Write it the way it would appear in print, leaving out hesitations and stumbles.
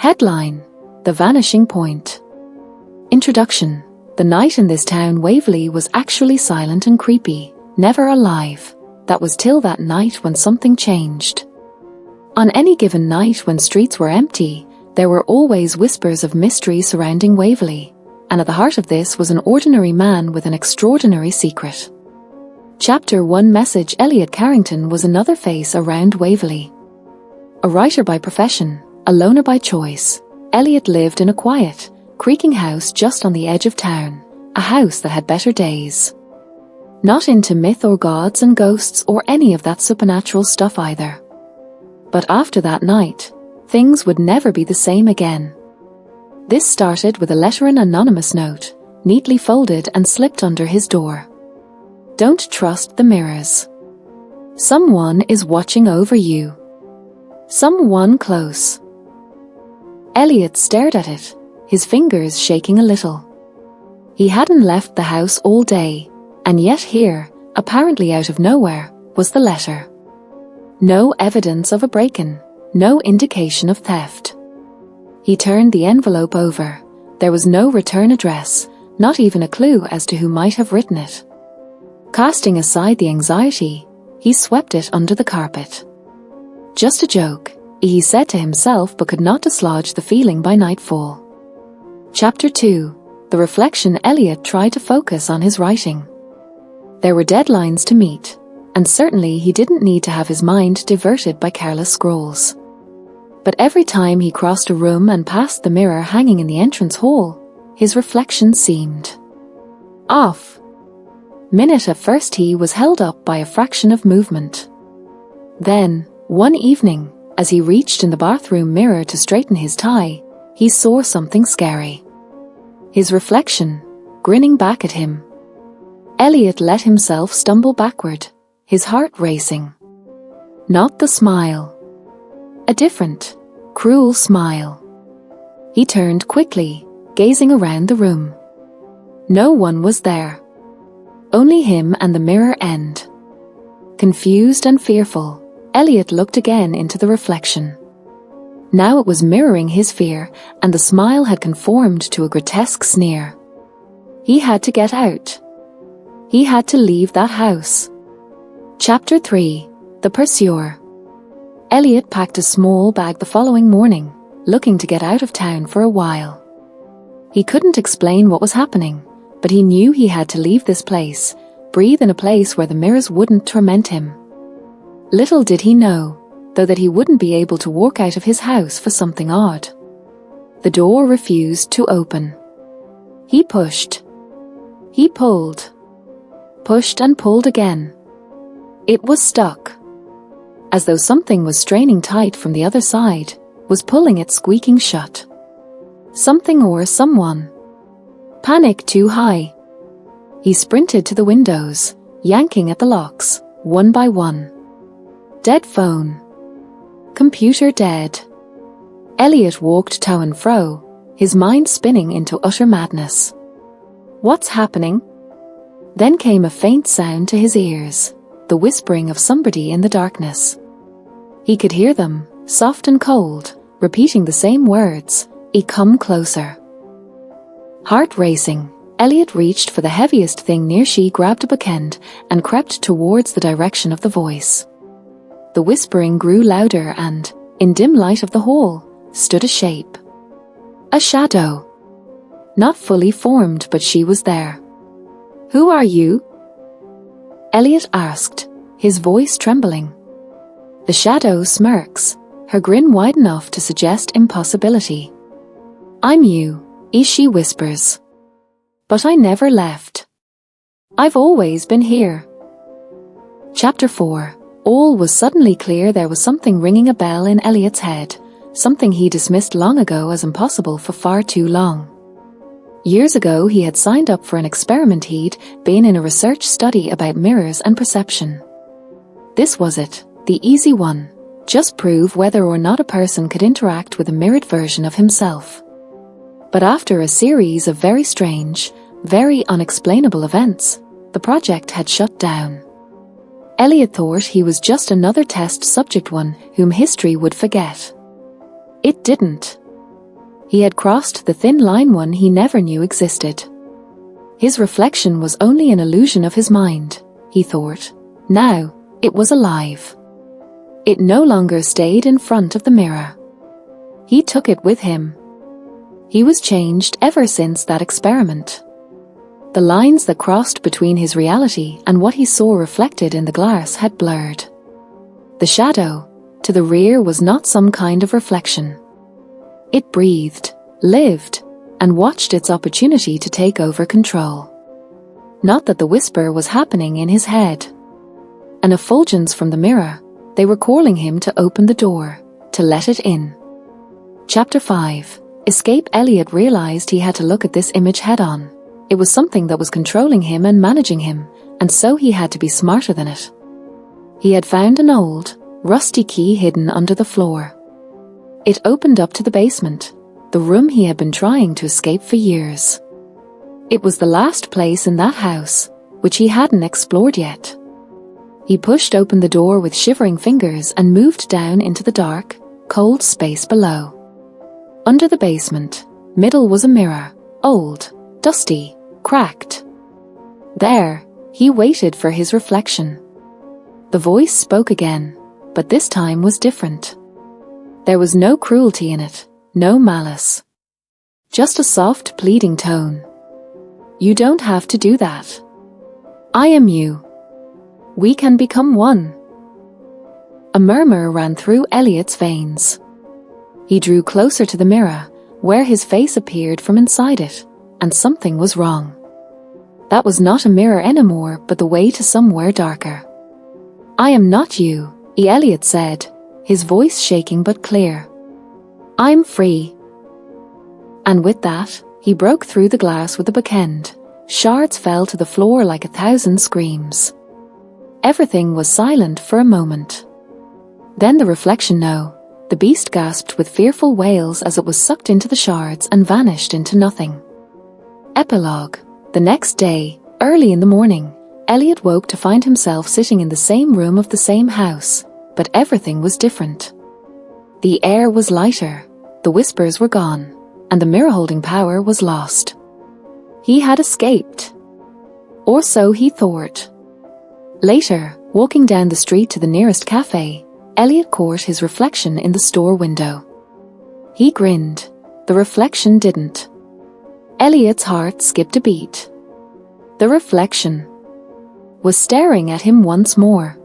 Headline: The Vanishing Point. Introduction: The night in this town Waverley was actually silent and creepy, never alive. That was till that night when something changed. On any given night when streets were empty, there were always whispers of mystery surrounding Waverley, and at the heart of this was an ordinary man with an extraordinary secret. Chapter 1 Message: Elliot Carrington was another face around Waverley. A writer by profession, a loner by choice, Elliot lived in a quiet, creaking house just on the edge of town, a house that had better days. Not into myth or gods and ghosts or any of that supernatural stuff either. But after that night, things would never be the same again. This started with a letter, an anonymous note, neatly folded and slipped under his door. Don't trust the mirrors. Someone is watching over you. Someone close. Elliot stared at it, his fingers shaking a little. He hadn't left the house all day, and yet here, apparently out of nowhere, was the letter. No evidence of a break-in, no indication of theft. He turned the envelope over. There was no return address, not even a clue as to who might have written it. Casting aside the anxiety, he swept it under the carpet. Just a joke, he said to himself, but could not dislodge the feeling by nightfall. Chapter 2 The Reflection. Elliot tried to focus on his writing. There were deadlines to meet, and certainly he didn't need to have his mind diverted by careless scrolls. But every time he crossed a room and passed the mirror hanging in the entrance hall, his reflection seemed off. Minute at first he was held up by a fraction of movement. Then, one evening, as he reached in the bathroom mirror to straighten his tie, he saw something scary. His reflection, grinning back at him. Elliot let himself stumble backward, his heart racing. Not the smile. A different, cruel smile. He turned quickly, gazing around the room. No one was there. Only him and the mirror end. Confused and fearful, Elliot looked again into the reflection. Now it was mirroring his fear, and the smile had conformed to a grotesque sneer. He had to get out. He had to leave that house. Chapter 3 The Pursuer. Elliot packed a small bag the following morning, looking to get out of town for a while. He couldn't explain what was happening, but he knew he had to leave this place, breathe in a place where the mirrors wouldn't torment him. Little did he know, though, that he wouldn't be able to walk out of his house for something odd. The door refused to open. He pushed. He pulled. Pushed and pulled again. It was stuck. As though something was straining tight from the other side, was pulling it squeaking shut. Something or someone. Panic too high. He sprinted to the windows, yanking at the locks, one by one. Dead phone. Computer dead. Elliot walked to and fro, his mind spinning into utter madness. What's happening? Then came a faint sound to his ears, the whispering of somebody in the darkness. He could hear them, soft and cold, repeating the same words, come closer. Heart racing, Elliot reached for the heaviest thing near. She grabbed a bookend and crept towards the direction of the voice. The whispering grew louder and, in dim light of the hall, stood a shape. A shadow. Not fully formed, but she was there. Who are you? Elliot asked, his voice trembling. The shadow smirks, her grin wide enough to suggest impossibility. I'm you, she whispers. But I never left. I've always been here. Chapter 4 All was suddenly clear. There was something ringing a bell in Elliot's head, something he dismissed long ago as impossible for far too long. Years ago he had signed up for an experiment. He'd been in a research study about mirrors and perception. This was it, the easy one. Just prove whether or not a person could interact with a mirrored version of himself. But after a series of very strange, very unexplainable events, the project had shut down. Elliot thought he was just another test subject, one whom history would forget. It didn't. He had crossed the thin line one he never knew existed. His reflection was only an illusion of his mind, he thought. Now, it was alive. It no longer stayed in front of the mirror. He took it with him. He was changed ever since that experiment. The lines that crossed between his reality and what he saw reflected in the glass had blurred. The shadow, to the rear, was not some kind of reflection. It breathed, lived, and watched its opportunity to take over control. Not that the whisper was happening in his head. An effulgence from the mirror, they were calling him to open the door, to let it in. Chapter 5. Escape. Elliot realized he had to look at this image head-on. It was something that was controlling him and managing him, and so he had to be smarter than it. He had found an old, rusty key hidden under the floor. It opened up to the basement, the room he had been trying to escape for years. It was the last place in that house, which he hadn't explored yet. He pushed open the door with shivering fingers and moved down into the dark, cold space below. Under the basement, middle was a mirror, old, dusty, cracked. There, he waited for his reflection. The voice spoke again, but this time was different. There was no cruelty in it, no malice. Just a soft, pleading tone. You don't have to do that. I am you. We can become one. A murmur ran through Elliot's veins. He drew closer to the mirror, where his face appeared from inside it, and something was wrong. That was not a mirror anymore, but the way to somewhere darker. I am not you, Elliot said, his voice shaking but clear. I'm free. And with that, he broke through the glass with a backhand. Shards fell to the floor like 1,000 screams. Everything was silent for a moment. Then the reflection the beast gasped with fearful wails as it was sucked into the shards and vanished into nothing. Epilogue. The next day, early in the morning, Elliot woke to find himself sitting in the same room of the same house, but everything was different. The air was lighter, the whispers were gone, and the mirror-holding power was lost. He had escaped. Or so he thought. Later, walking down the street to the nearest cafe, Elliot caught his reflection in the store window. He grinned. The reflection didn't. Elliot's heart skipped a beat. The reflection was staring at him once more.